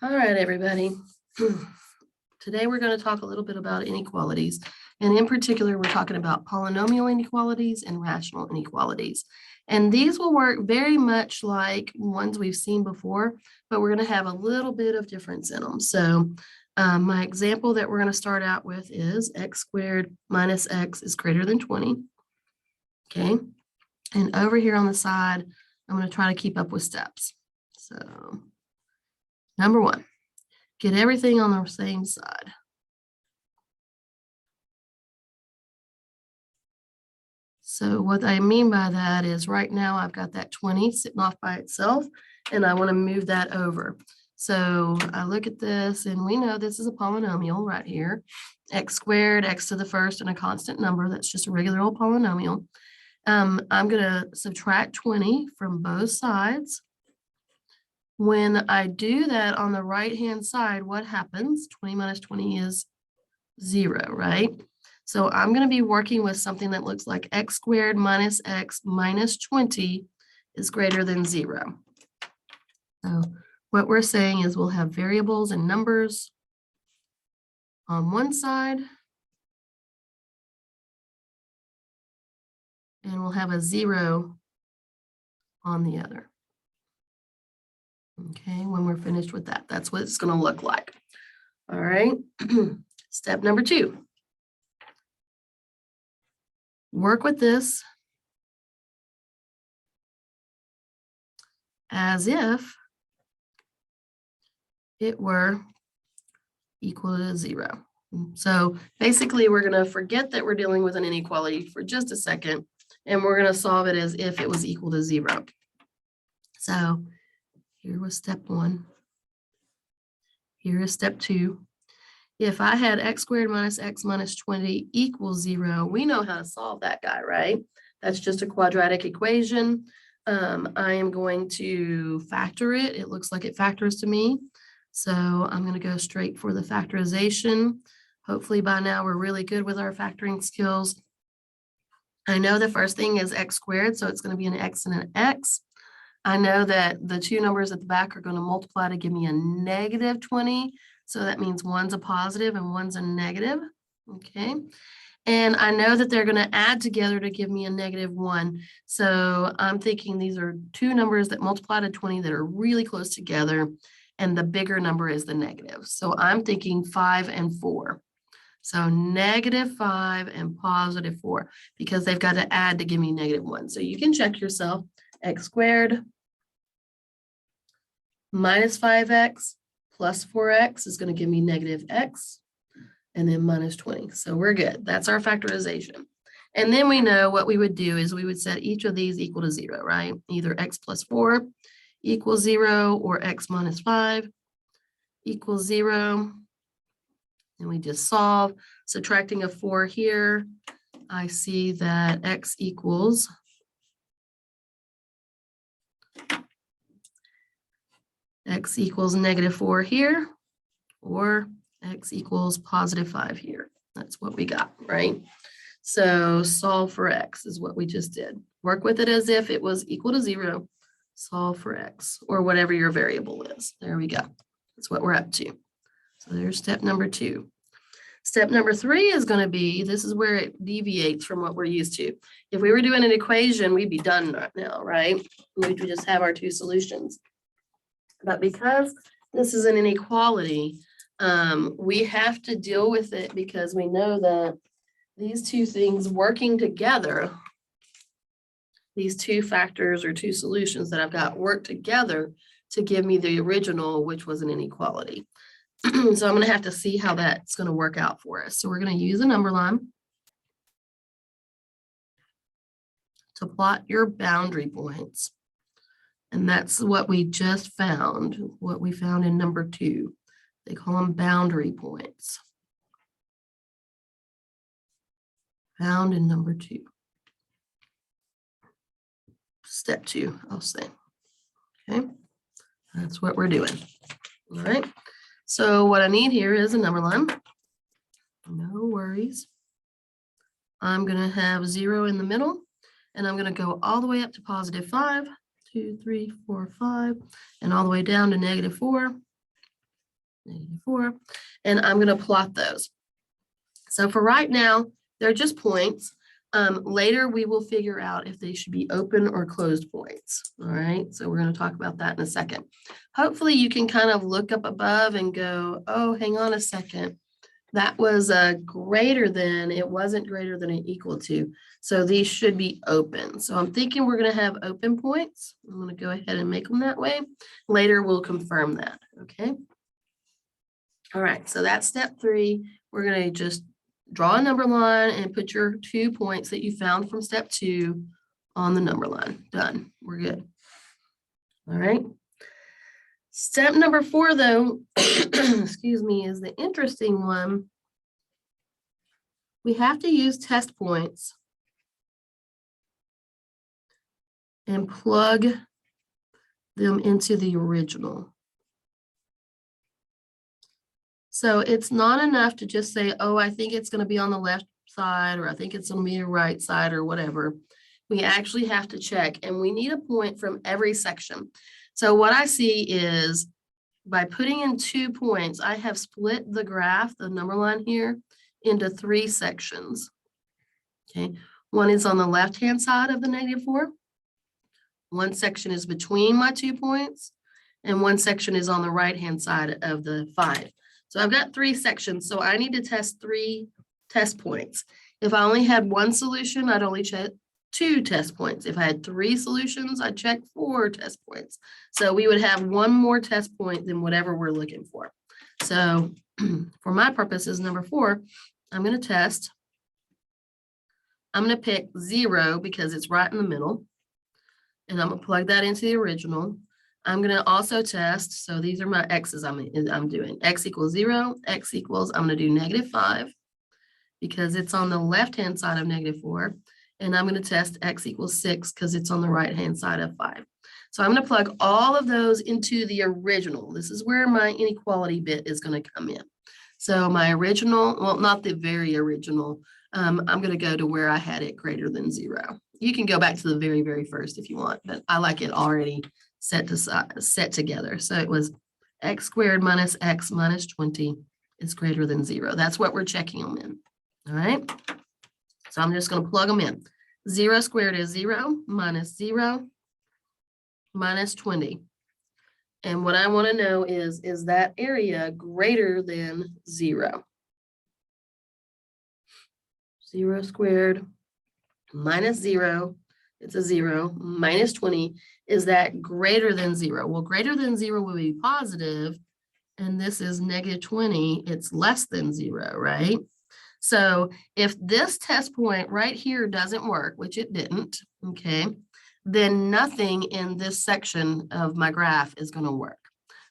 All right, everybody. Today we're going to talk a little bit about inequalities. And in particular, we're talking about polynomial inequalities and rational inequalities. And these will work very much like ones we've seen before, but we're going to have a little bit of difference in them. So my example that we're going to start out with is x squared minus x is greater than 20. Okay. And over here on the side, I'm going to try to keep up with steps. So number one, get everything on the same side. So what I mean by that is right now I've got that 20 sitting off by itself, and I want to move that over. So I look at this, and we know this is a polynomial right here. X squared, x to the first, and a constant number. That's just a regular old polynomial. I'm going to subtract 20 from both sides. When I do that on the right-hand side, what happens? 20 minus 20 is 0, right? So I'm going to be working with something that looks like x squared minus x minus 20 is greater than 0. So what we're saying is we'll have variables and numbers on one side, and we'll have a 0 on the other. Okay, when we're finished with that, that's what it's going to look like. All right, step number 2. Work with this as if it were equal to 0. So basically, we're going to forget that we're dealing with an inequality for just a second, and we're going to solve it as if it was equal to 0. So here was step 1. Here is step 2. If I had x squared minus x minus 20 equals 0, we know how to solve that guy, right? That's just a quadratic equation. I am going to factor it. It looks like it factors to me. So I'm going to go straight for the factorization. Hopefully by now we're really good with our factoring skills. I know the first thing is x squared, so it's going to be an x and an x. I know that the two numbers at the back are going to multiply to give me a negative 20. So that means one's a positive and one's a negative. Okay. And I know that they're going to add together to give me a negative 1. So I'm thinking these are two numbers that multiply to 20 that are really close together. And the bigger number is the negative. So I'm thinking 5 and 4. So negative 5 and positive 4, because they've got to add to give me negative 1. So you can check yourself. X squared minus 5x plus 4x is going to give me negative x, and then minus 20. So we're good. That's our factorization. And then we know what we would do is we would set each of these equal to 0, right? Either x plus 4 equals 0 or x minus 5 equals 0. And we just solve. Subtracting a 4 here, I see that x equals negative 4 here, or x equals positive 5 here. That's what we got, right? So solve for x is what we just did. Work with it as if it was equal to 0. Solve for x, or whatever your variable is. There we go. That's what we're up to. So there's step number 2. Step number 3 is going to be, this is where it deviates from what we're used to. If we were doing an equation, we'd be done right now, right? We'd just have our two solutions. But because this is an inequality, we have to deal with it because we know that these two things working together, these two factors or two solutions that I've got work together to give me the original, which was an inequality. So I'm going to have to see how that's going to work out for us. So we're going to use a number line to plot your boundary points. And that's what we just found, what we found in number 2. They call them boundary points. Found in number 2. Step 2, I'll say. Okay, that's what we're doing. All right. So what I need here is a number line. No worries. I'm going to have 0 in the middle, and I'm going to go all the way up to positive 5. 2, 3, 4, 5, and all the way down to negative 4. -4, and I'm going to plot those. So for right now, they're just points. Later, we will figure out if they should be open or closed points. All right, so we're going to talk about that in a second. Hopefully, you can kind of look up above and go, oh, hang on a second. That was a greater than, it wasn't greater than or equal to. So these should be open. So I'm thinking we're going to have open points. I'm going to go ahead and make them that way. Later, we'll confirm that. Okay. All right, so that's step 3. We're going to just draw a number line and put your 2 points that you found from step 2 on the number line. Done. We're good. All right. Step number 4, though, excuse me, is the interesting one. We have to use test points and plug them into the original. So it's not enough to just say, oh, I think it's going to be on the left side, or I think it's going to be the right side, or whatever. We actually have to check, and we need a point from every section. So what I see is by putting in 2 points, I have split the graph, the number line here, into 3 sections. Okay, one is on the left-hand side of the -4. One section is between my 2 points, and one section is on the right-hand side of the 5. So I've got 3 sections, so I need to test 3 test points. If I only had 1 solution, I'd only check 2 test points. If I had 3 solutions, I'd check 4 test points. So we would have 1 more test point than whatever we're looking for. So for my purposes, number 4, I'm going to test. I'm going to pick 0 because it's right in the middle. And I'm going to plug that into the original. I'm going to also test, so these are my x's I'm doing. X equals 0, x equals, I'm going to do -5 because it's on the left-hand side of -4. And I'm going to test x equals 6 because it's on the right-hand side of 5. So I'm going to plug all of those into the original. This is where my inequality bit is going to come in. So my original, well, not the very original, I'm going to go to where I had it greater than 0. You can go back to the very, very first if you want, but I like it already set together. So it was x squared minus x minus 20 is greater than 0. That's what we're checking them in. All right. So I'm just going to plug them in. 0 squared is 0 minus 0 minus 20. And what I want to know is that area greater than 0? 0 squared minus 0, it's a 0, minus 20, is that greater than 0? Well, greater than 0 will be positive, and this is -20, it's less than 0, right? So if this test point right here doesn't work, which it didn't, okay, then nothing in this section of my graph is going to work.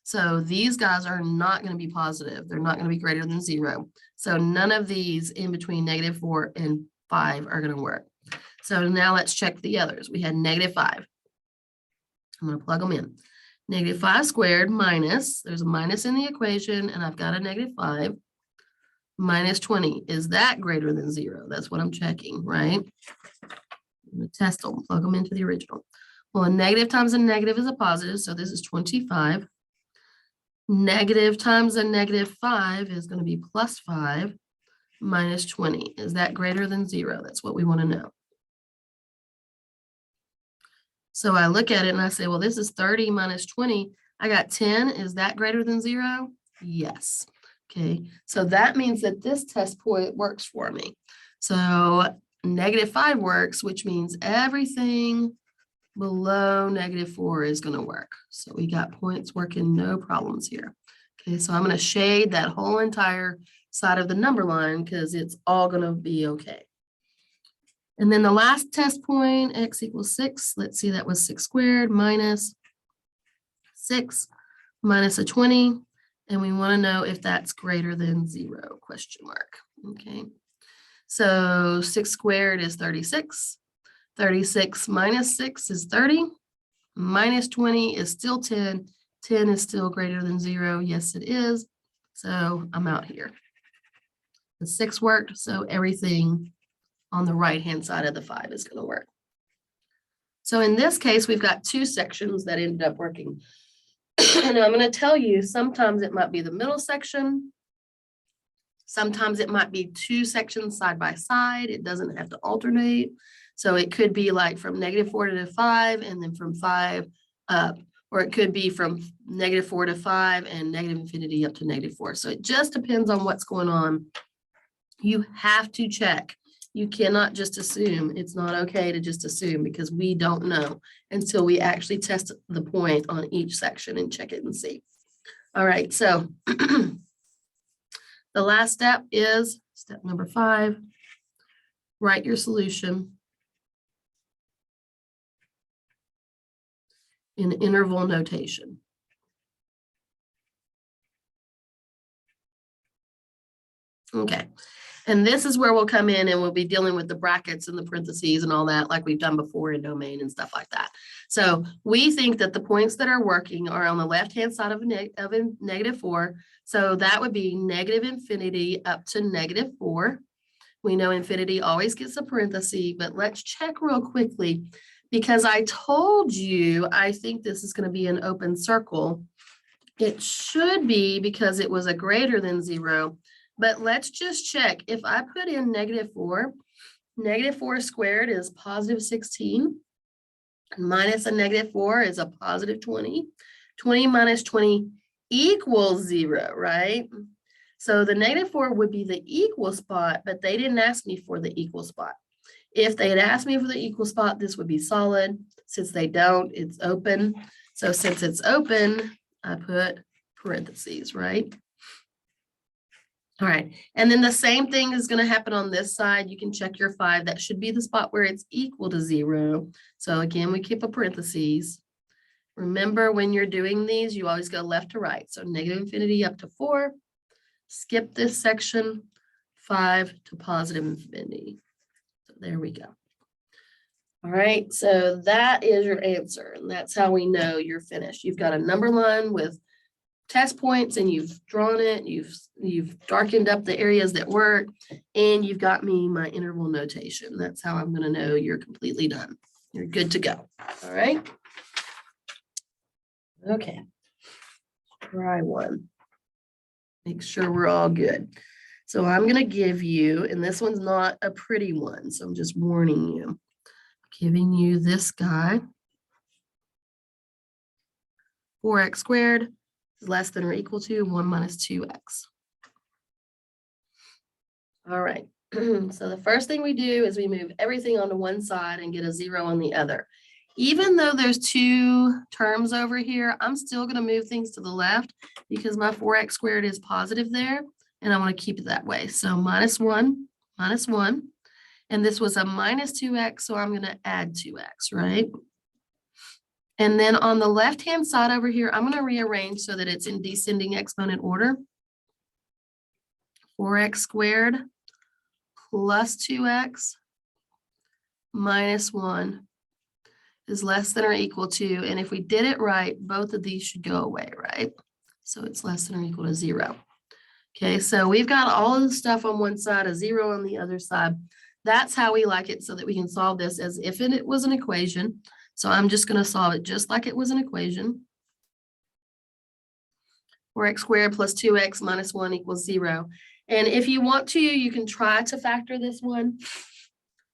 So these guys are not going to be positive. They're not going to be greater than 0. So none of these in between -4 and 5 are going to work. So now let's check the others. We had -5. I'm going to plug them in. -5 squared minus, there's a minus in the equation, and I've got a -5, minus 20. Is that greater than 0? That's what I'm checking, right? I'm going to test them, plug them into the original. Well, a negative times a negative is a positive, so this is 25. Negative times a -5 is going to be +5 minus 20. Is that greater than 0? That's what we want to know. So I look at it and I say, well, this is 30 minus 20. I got 10. Is that greater than 0? Yes. Okay. So that means that this test point works for me. So -5 works, which means everything below -4 is going to work. So we got points working, no problems here. Okay. So I'm going to shade that whole entire side of the number line because it's all going to be okay. And then the last test point, x equals 6. Let's see, that was 6 squared minus 6 minus a 20. And we want to know if that's greater than 0, question mark. Okay. So 6 squared is 36. 36 minus 6 is 30. Minus 20 is still 10. 10 is still greater than 0. Yes, it is. So I'm out here. The 6 worked, so everything on the right-hand side of the 5 is going to work. So in this case, we've got 2 sections that ended up working. And I'm going to tell you, sometimes it might be the middle section. Sometimes it might be two sections side by side. It doesn't have to alternate. So it could be like from -4 to 5 and then from 5 up. Or it could be from -4 to 5 and negative infinity up to -4. So it just depends on what's going on. You have to check. You cannot just assume. It's not okay to just assume because we don't know until we actually test the point on each section and check it and see. All right, so the last step is step number 5. Write your solution in interval notation. Okay, and this is where we'll come in and we'll be dealing with the brackets and the parentheses and all that like we've done before in domain and stuff like that. So we think that the points that are working are on the left-hand side of a -4. So that would be negative infinity up to -4. We know infinity always gets a parenthesis, but let's check real quickly because I told you I think this is going to be an open circle. It should be because it was a greater than 0. But let's just check. If I put in -4, -4 squared is positive 16. Minus a -4 is a positive 20. 20 minus 20 equals 0, right? So the -4 would be the equal spot, but they didn't ask me for the equal spot. If they had asked me for the equal spot, this would be solid. Since they don't, it's open. So since it's open, I put parentheses, right? All right, and then the same thing is going to happen on this side. You can check your 5. That should be the spot where it's equal to 0. So again, we keep a parentheses. Remember, when you're doing these, you always go left to right. So negative infinity up to 4. Skip this section, 5 to positive infinity. So there we go. All right, so that is your answer. And that's how we know you're finished. You've got a number line with test points and you've drawn it, you've darkened up the areas that work, and you've got me my interval notation. That's how I'm going to know you're completely done. You're good to go. All right. Okay. Try one. Make sure we're all good. So I'm going to give you, and this one's not a pretty one, so I'm just warning you, giving you this guy. 4x squared is less than or equal to 1 minus 2x. All right, so the first thing we do is we move everything onto one side and get a 0 on the other. Even though there's 2 terms over here, I'm still going to move things to the left because my 4x squared is positive there, and I want to keep it that way. So -1, -1, and this was a minus 2x, so I'm going to add 2x, right? And then on the left-hand side over here, I'm going to rearrange so that it's in descending exponent order. 4x squared plus 2x minus 1 is less than or equal to, and if we did it right, both of these should go away, right? So it's less than or equal to 0. Okay, so we've got all of the stuff on one side, a 0 on the other side. That's how we like it so that we can solve this as if it was an equation. So I'm just going to solve it just like it was an equation. 4x squared plus 2x minus 1 equals 0. And if you want to, you can try to factor this one,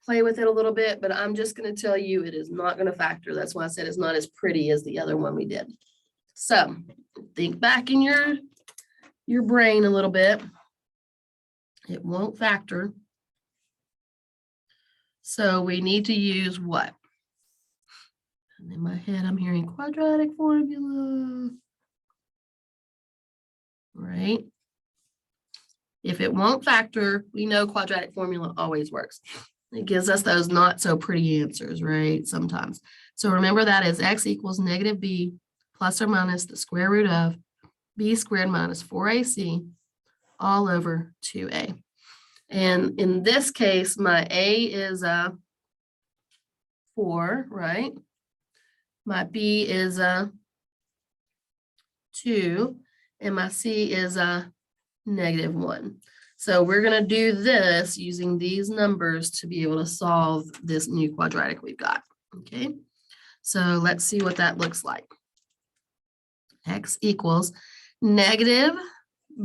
play with it a little bit, but I'm just going to tell you it is not going to factor. That's why I said it's not as pretty as the other one we did. So think back in your brain a little bit. It won't factor. So we need to use what? And in my head, I'm hearing quadratic formula, right? If it won't factor, we know quadratic formula always works. It gives us those not so pretty answers, right? Sometimes. So remember that is x equals negative b plus or minus the square root of b squared minus 4ac all over 2a. And in this case, my a is a 4, right? My b is a 2, and my c is a -1. So we're going to do this using these numbers to be able to solve this new quadratic we've got. Okay, so let's see what that looks like. X equals negative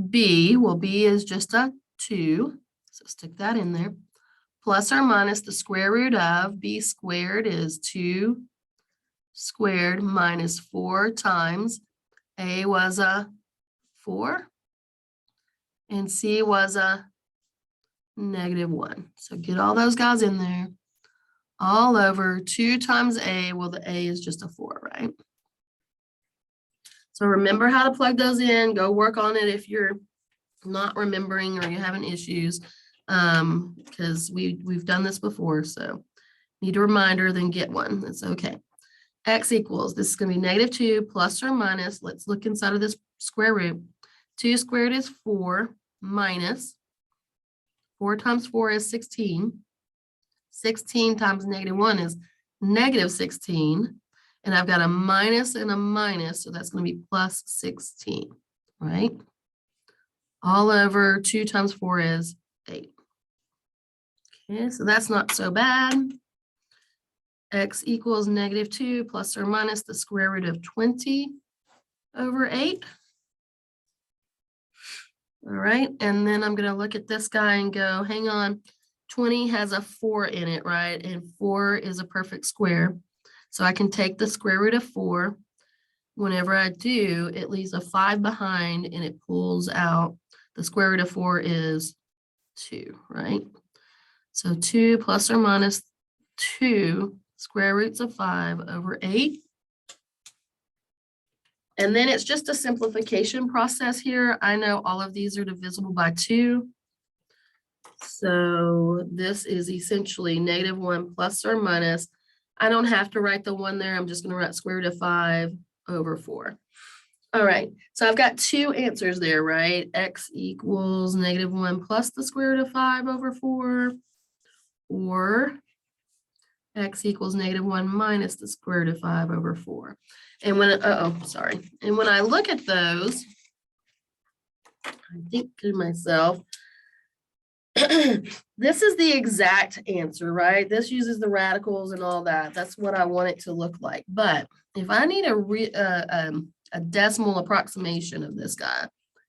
b, well, b is just a 2, so stick that in there, plus or minus the square root of b squared is 2 squared minus 4 times a was a 4 and c was a negative 1. So get all those guys in there. All over 2 times a, well, the a is just a 4, right? So remember how to plug those in. Go work on it if you're not remembering or you're having issues, because we've done this before. So need a reminder, then get one. That's okay. X equals, this is going to be negative 2 plus or minus. Let's look inside of this square root. 2 squared is 4 minus 4 times 4 is 16. 16 times negative 1 is negative 16. And I've got a minus and a minus, so that's going to be plus 16, right? All over 2 times 4 is 8. Okay, so that's not so bad. X equals negative 2 plus or minus the square root of 20 over 8. All right, and then I'm going to look at this guy and go, hang on, 20 has a 4 in it, right? And 4 is a perfect square. So I can take the square root of 4. Whenever I do, it leaves a 5 behind and it pulls out. The square root of 4 is 2, right? So 2 plus or minus 2 square roots of 5 over 8. And then it's just a simplification process here. I know all of these are divisible by 2. So this is essentially negative 1 plus or minus. I don't have to write the 1 there. I'm just going to write square root of 5 over 4. All right, so I've got 2 answers there, right? X equals negative 1 plus the square root of 5 over 4, or X equals negative 1 minus the square root of 5 over 4. And when, and when I look at those, I think to myself, this is the exact answer, right? This uses the radicals and all that. That's what I want it to look like. But if I need a decimal approximation of this guy,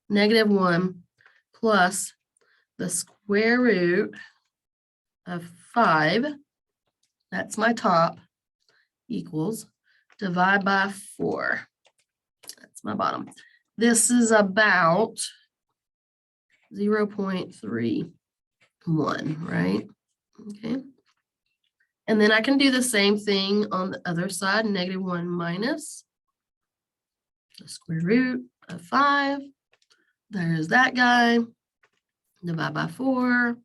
negative 1 plus the square root of 5, that's my top, equals, divide by 4. That's my bottom. This is about 0.31, right? Okay. And then I can do the same thing on the other side, negative 1 minus the square root of 5. There's that guy. Divide by 4.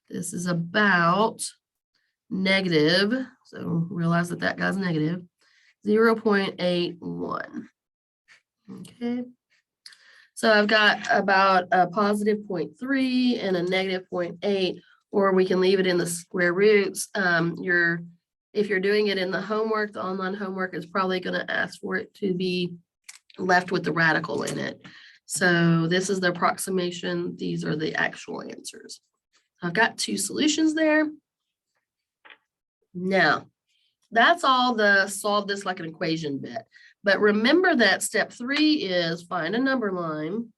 This is about negative, so realize that that guy's negative, 0.81. Okay. So I've got about a positive 0.3 and a negative 0.8, or we can leave it in the square roots. If you're doing it in the homework, the online homework is probably going to ask for it to be left with the radical in it. So this is the approximation. These are the actual answers. I've got 2 solutions there. Now, that's all the solve this like an equation bit. But remember that step 3 is find a number line.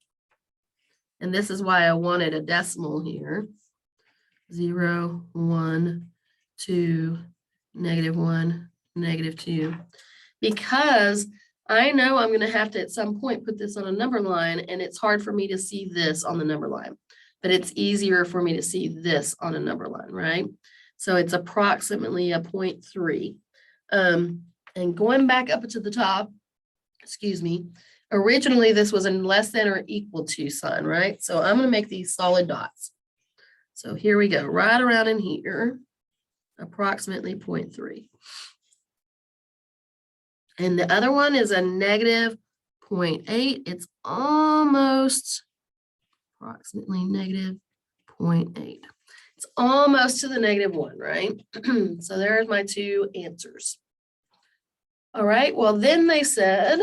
And this is why I wanted a decimal here. 0, 1, 2, negative 1, negative 2. Because I know I'm going to have to at some point put this on a number line, and it's hard for me to see this on the number line. But it's easier for me to see this on a number line, right? So it's approximately a 0.3. And going back up to the top, excuse me, originally this was a less than or equal to sign, right? So I'm going to make these solid dots. So here we go, right around in here, approximately 0.3. And the other one is a negative 0.8. It's almost approximately negative 0.8. It's almost to the negative 1, right? So there's my 2 answers. All right, well, then we said,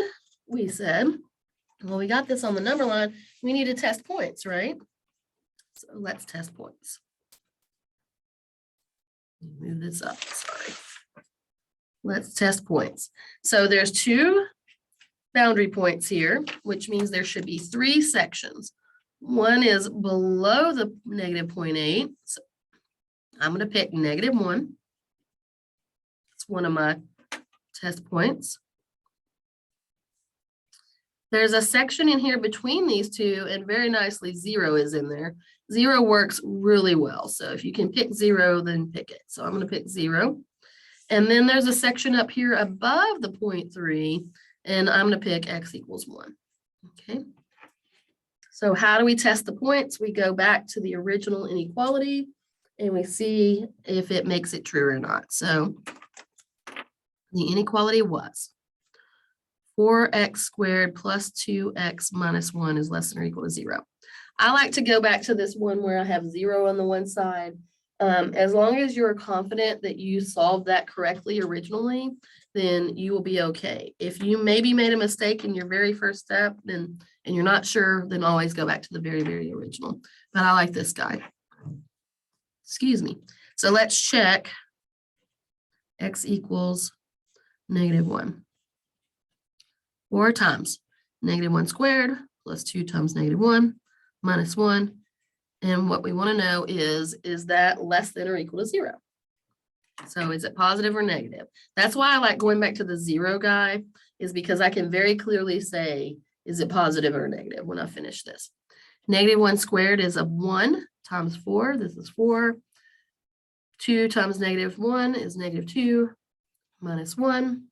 well, we got this on the number line. We need to test points, right? So let's test points. Move this up, sorry. Let's test points. So there's 2 boundary points here, which means there should be 3 sections. One is below the negative 0.8. So I'm going to pick -1. It's one of my test points. There's a section in here between these two, and very nicely 0 is in there. 0 works really well. So if you can pick 0, then pick it. So I'm going to pick 0. And then there's a section up here above the 0.3, and I'm going to pick x equals 1. Okay. So how do we test the points? We go back to the original inequality and we see if it makes it true or not. So the inequality was 4x squared plus 2x minus 1 is less than or equal to 0. I like to go back to this one where I have 0 on the one side. As long as you're confident that you solved that correctly originally, then you will be okay. If you maybe made a mistake in your very first step, then and you're not sure, then always go back to the very, very original. But I like this guy. Excuse me. So let's check x equals -1. 4 times -1 squared plus 2 times -1 minus 1. And what we want to know is that less than or equal to 0? So is it positive or negative? That's why I like going back to the 0 guy, is because I can very clearly say, is it positive or negative when I finish this? -1 squared is a 1 times 4. This is 4. 2 times -1 is -2 minus 1.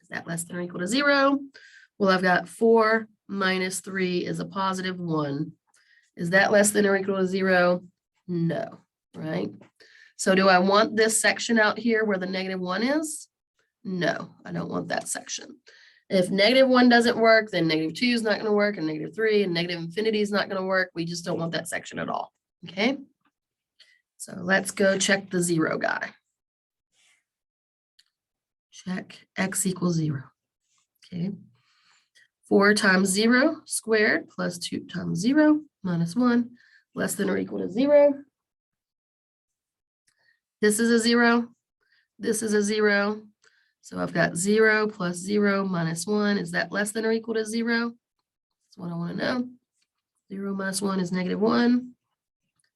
Is that less than or equal to 0? Well, I've got 4 minus 3 is a positive 1. Is that less than or equal to 0? No, right? So do I want this section out here where the -1 is? No, I don't want that section. If -1 doesn't work, then -2 is not going to work, and -3 and negative infinity is not going to work. We just don't want that section at all. Okay. So let's go check the 0 guy. Check x equals 0. Okay. 4 times 0 squared plus 2 times 0 minus 1 less than or equal to 0. This is a 0. This is a 0. So I've got 0 plus 0 minus 1. Is that less than or equal to 0? That's what I want to know. 0 minus 1 is -1.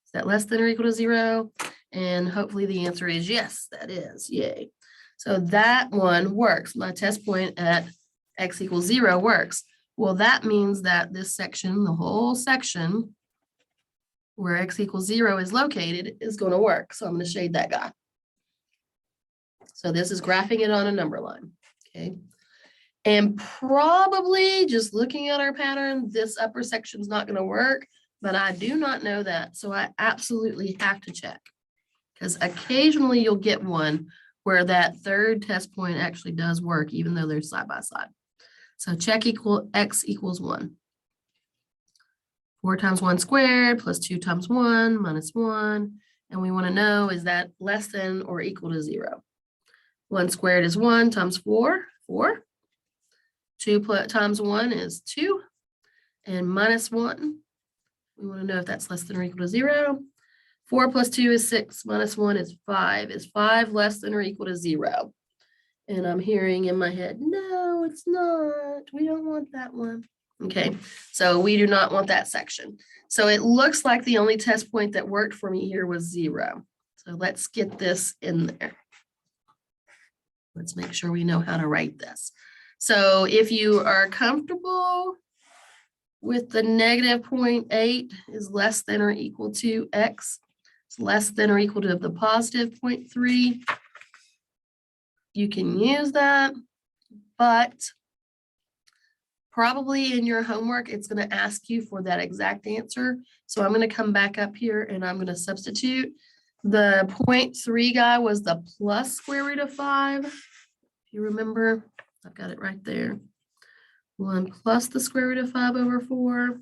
Is that less than or equal to 0? And hopefully the answer is yes, that is. Yay. So that one works. My test point at x equals 0 works. Well, that means that this section, the whole section where x equals 0 is located, is going to work. So I'm going to shade that guy. So this is graphing it on a number line. Okay. And probably just looking at our pattern, this upper section is not going to work, but I do not know that. So I absolutely have to check, because occasionally you'll get one where that third test point actually does work, even though they're side by side. So check x equals 1. 4 times 1 squared plus 2 times 1 minus 1. And we want to know, is that less than or equal to 0? 1 squared is 1 times 4, 4. 2 times 1 is 2. And minus 1, we want to know if that's less than or equal to 0. 4 plus 2 is 6, minus 1 is 5. Is 5 less than or equal to 0? And I'm hearing in my head, no, it's not. We don't want that one. Okay, so we do not want that section. So it looks like the only test point that worked for me here was 0. So let's get this in there. Let's make sure we know how to write this. So if you are comfortable with the -0.8 is less than or equal to x, it's less than or equal to the positive 0.3, you can use that, but probably in your homework, it's going to ask you for that exact answer. So I'm going to come back up here and I'm going to substitute. The 0.3 guy was the plus square root of 5. If you remember, I've got it right there. 1 plus the square root of 5 over 4.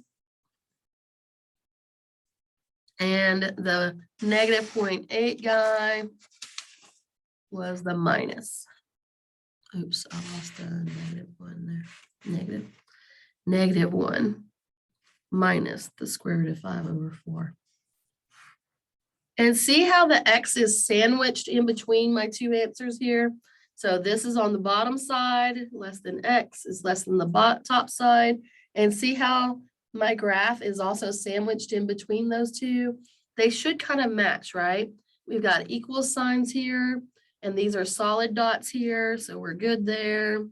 And the -0.8 guy was the minus. Oops, I lost the -1 there. -1 minus the square root of 5 over 4. And see how the x is sandwiched in between my two answers here? So this is on the bottom side, less than x is less than the top side. And see how my graph is also sandwiched in between those two? They should kind of match, right? We've got equal signs here, and these are solid dots here, so we're good there.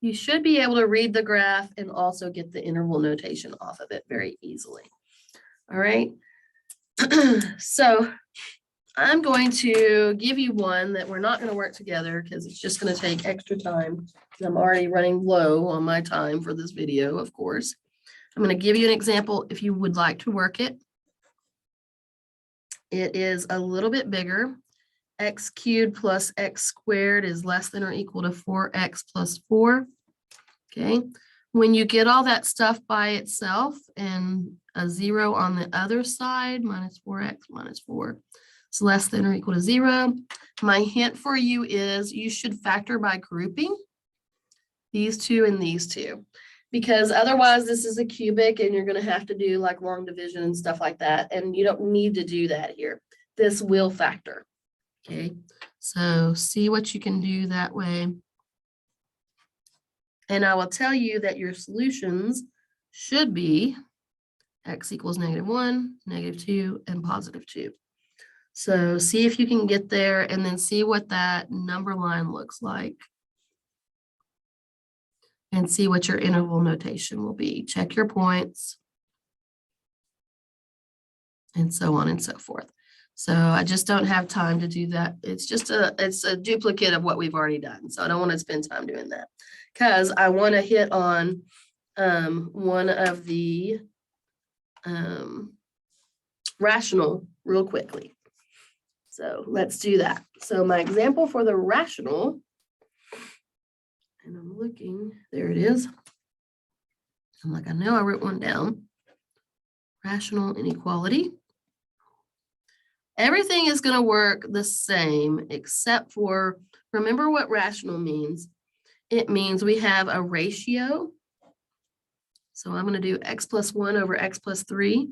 You should be able to read the graph and also get the interval notation off of it very easily. All right. So I'm going to give you one that we're not going to work together because it's just going to take extra time. I'm already running low on my time for this video, of course. I'm going to give you an example if you would like to work it. It is a little bit bigger. X cubed plus x squared is less than or equal to 4x plus 4. Okay. When you get all that stuff by itself and a 0 on the other side, minus 4x minus 4 is less than or equal to 0. My hint for you is you should factor by grouping these two and these two, because otherwise this is a cubic and you're going to have to do like long division and stuff like that. And you don't need to do that here. This will factor. Okay, so see what you can do that way. And I will tell you that your solutions should be x equals -1, -2, and +2. So see if you can get there and then see what that number line looks like. And see what your interval notation will be. Check your points. And so on and so forth. So I just don't have time to do that. It's a duplicate of what we've already done. So I don't want to spend time doing that because I want to hit on one of the rational real quickly. So let's do that. So my example for the rational, and I'm looking, there it is. I'm like, I know I wrote one down. Rational inequality. Everything is going to work the same except for, remember what rational means. It means we have a ratio. So I'm going to do x plus 1 over x plus 3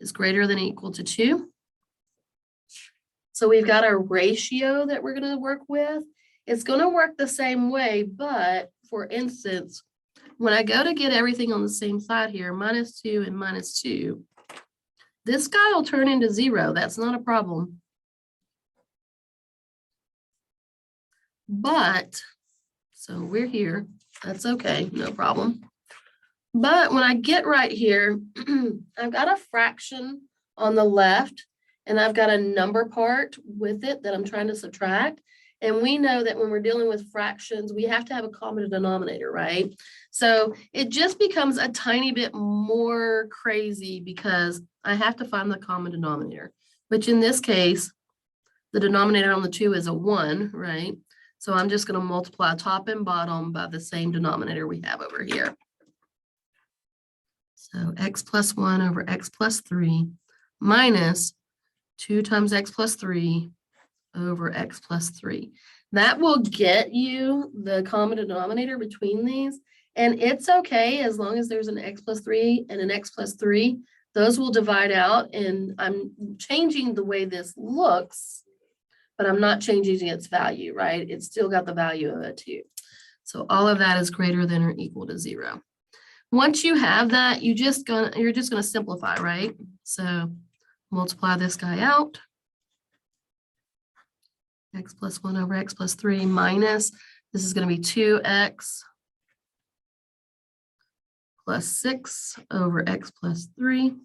is greater than or equal to 2. So we've got a ratio that we're going to work with. It's going to work the same way, but for instance, when I go to get everything on the same side here, -2 and -2, this guy will turn into 0. That's not a problem. But, so we're here. That's okay, no problem. But when I get right here, I've got a fraction on the left, and I've got a number part with it that I'm trying to subtract. And we know that when we're dealing with fractions, we have to have a common denominator, right? So it just becomes a tiny bit more crazy because I have to find the common denominator, which in this case, the denominator on the 2 is a 1, right? So I'm just going to multiply top and bottom by the same denominator we have over here. So x plus 1 over x plus 3 minus 2 times x plus 3 over x plus 3. That will get you the common denominator between these. And it's okay as long as there's an x plus 3 and an x plus 3. Those will divide out, and I'm changing the way this looks, but I'm not changing its value, right? It's still got the value of it too. So all of that is greater than or equal to 0. Once you have that, you're just gonna simplify, right? So multiply this guy out. X plus 1 over x plus 3 minus, this is going to be 2x plus 6 over x plus 3.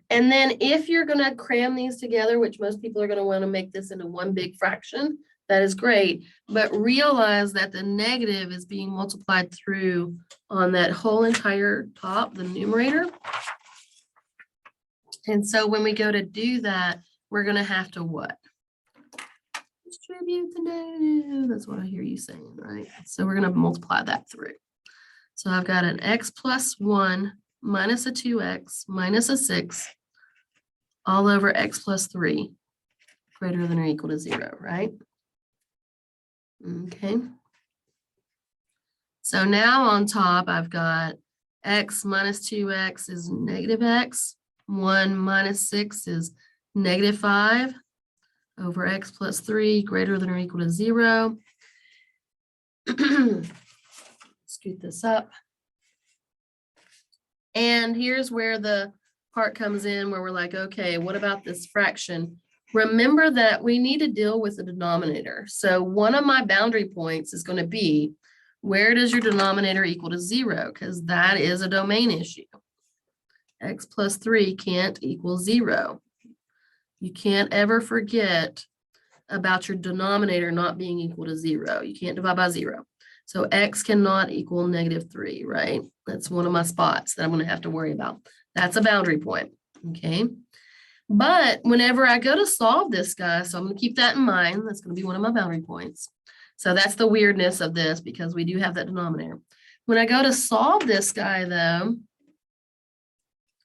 And then if you're going to cram these together, which most people are going to want to make this into one big fraction, that is great. But realize that the negative is being multiplied through on that whole entire top, the numerator. And so when we go to do that, we're going to have to what? Distribute the negative. That's what I hear you saying, right? So we're going to multiply that through. So I've got an x plus 1 minus a 2x minus a 6 all over x plus 3 greater than or equal to 0, right? Okay. So now on top, I've got x minus 2x is negative x. 1 minus 6 is negative 5. over x plus 3 greater than or equal to 0. Scoot this up. And here's where the part comes in where we're like, okay, what about this fraction? Remember that we need to deal with the denominator. So one of my boundary points is going to be, where does your denominator equal to 0? Because that is a domain issue. X plus 3 can't equal 0. You can't ever forget about your denominator not being equal to 0. You can't divide by 0. So x cannot equal -3, right? That's one of my spots that I'm going to have to worry about. That's a boundary point, okay? But whenever I go to solve this guy, so I'm going to keep that in mind. That's going to be one of my boundary points. So that's the weirdness of this, because we do have that denominator. When I go to solve this guy, though,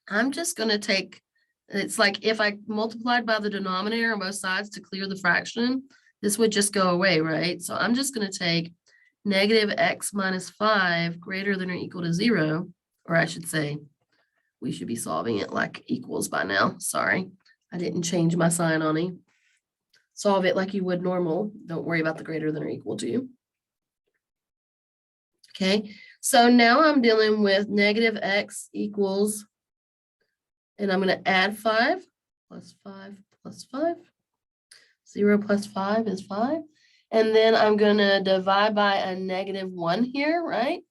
I'm just going to take, it's like if I multiplied by the denominator on both sides to clear the fraction, this would just go away, right? So I'm just going to take -x minus 5 greater than or equal to 0, or I should say, we should be solving it like equals by now. Sorry, I didn't change my sign on it. Solve it like you would normal. Don't worry about the greater than or equal to. Okay, so now I'm dealing with -x equals, and I'm going to add 5 plus 5 plus 5. 0 plus 5 is 5. And then I'm going to divide by a -1 here, right?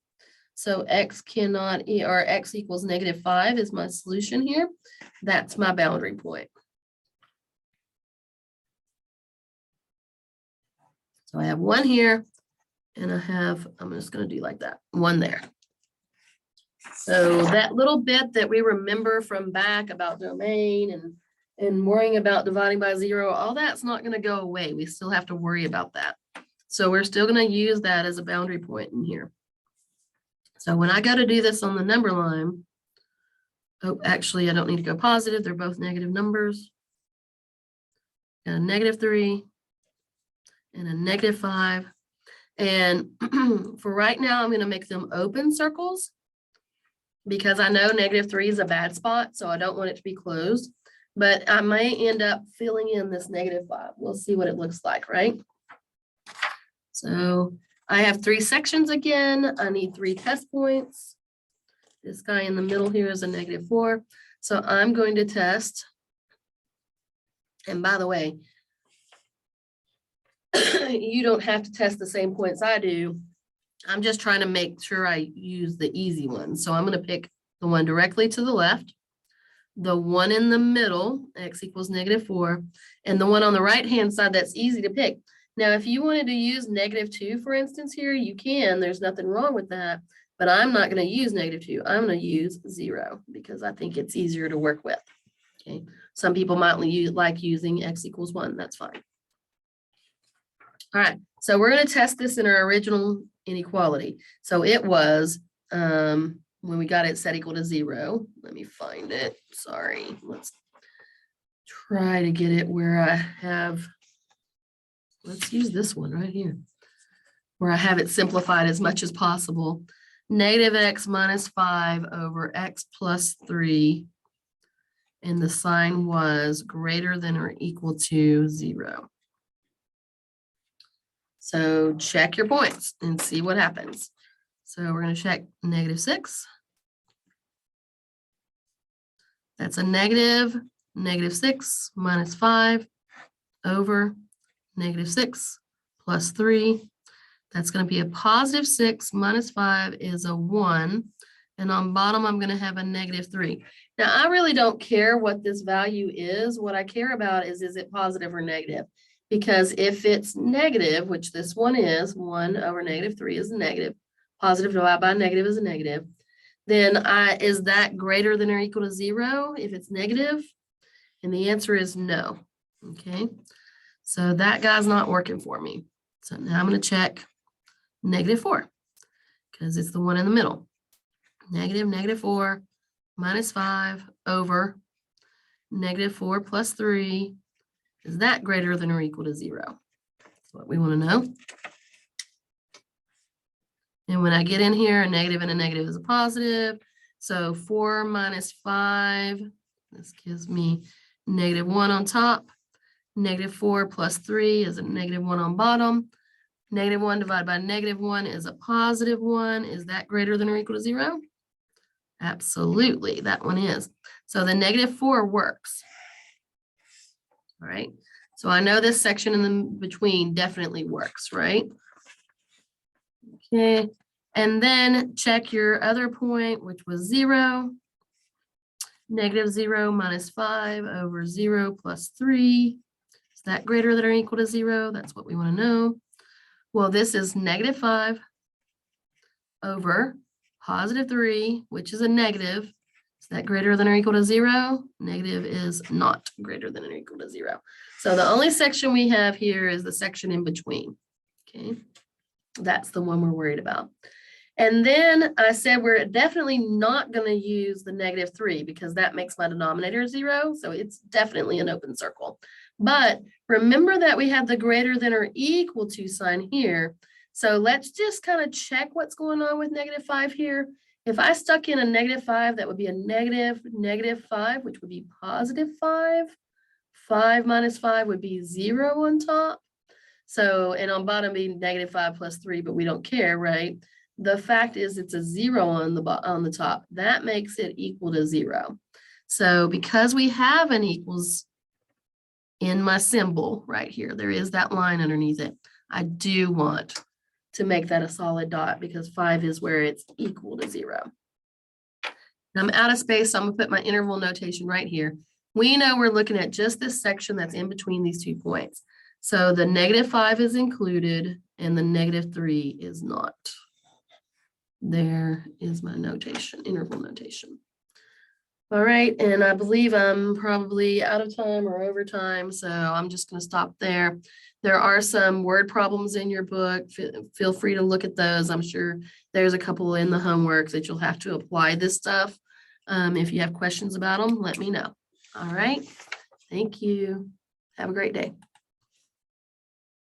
So x cannot, or x equals -5 is my solution here. That's my boundary point. So I have 1 here, and I have, I'm just going to do like that, 1 there. So that little bit that we remember from back about domain and worrying about dividing by 0, all that's not going to go away. We still have to worry about that. So we're still going to use that as a boundary point in here. So when I go to do this on the number line, oh, actually, I don't need to go positive. They're both negative numbers. Got a -3 and a -5. And for right now, I'm going to make them open circles because I know -3 is a bad spot, so I don't want it to be closed. But I may end up filling in this -5. We'll see what it looks like, right? So I have 3 sections again. I need 3 test points. This guy in the middle here is a -4. So I'm going to test. And by the way, you don't have to test the same points I do. I'm just trying to make sure I use the easy one. So I'm going to pick the one directly to the left, the one in the middle, x equals -4, and the one on the right-hand side that's easy to pick. Now, if you wanted to use -2, for instance, here, you can. There's nothing wrong with that, but I'm not going to use -2. I'm going to use 0 because I think it's easier to work with. Okay. Some people might like using x equals 1. That's fine. All right. So we're going to test this in our original inequality. So it was, when we got it set equal to 0. Let me find it. Sorry. Let's try to get it where I have. Let's use this one right here, where I have it simplified as much as possible. -x minus 5 over x plus 3. And the sign was greater than or equal to 0. So check your points and see what happens. So we're going to check -6. That's a -6 minus 5 over -6 plus 3. That's going to be a +6 minus 5 is a 1. And on bottom, I'm going to have a -3. Now, I really don't care what this value is. What I care about is it positive or negative? Because if it's negative, which this one is, 1 over -3 is a negative, positive divided by negative is a negative, then is that greater than or equal to 0 if it's negative? And the answer is no. Okay, so that guy's not working for me. So now I'm going to check -4 because it's the one in the middle. -4 minus 5 over -4 plus 3. Is that greater than or equal to 0? That's what we want to know. And when I get in here, a negative and a negative is a positive. So 4 minus 5, this gives me -1 on top. -4 plus 3 is a -1 on bottom. -1 divided by -1 is a +1. Is that greater than or equal to 0? Absolutely, that one is. So the -4 works. All right, so I know this section in the between definitely works, right? Okay, and then check your other point, which was 0. -0 minus 5 over 0 plus 3. Is that greater than or equal to 0? That's what we want to know. Well, this is -5 over +3, which is a negative. Is that greater than or equal to 0? Negative is not greater than or equal to 0. So the only section we have here is the section in between. Okay, that's the one we're worried about. And then I said we're definitely not going to use the -3 because that makes my denominator 0. So it's definitely an open circle. But remember that we have the greater than or equal to sign here. So let's just kind of check what's going on with -5 here. If I stuck in a -5, that would be a -5, which would be +5. 5 minus 5 would be 0 on top. So, and on bottom be -5 plus 3, but we don't care, right? The fact is it's a 0 on the top. That makes it equal to 0. So because we have an equals in my symbol right here, there is that line underneath it. I do want to make that a solid dot because 5 is where it's equal to 0. And I'm out of space, so I'm gonna put my interval notation right here. We know we're looking at just this section that's in between these 2 points. So the -5 is included and the -3 is not. There is my notation, interval notation. All right, and I believe I'm probably out of time or over time, so I'm just going to stop there. There are some word problems in your book. Feel free to look at those. I'm sure there's a couple in the homework that you'll have to apply this stuff. If you have questions about them, let me know. All right, thank you. Have a great day.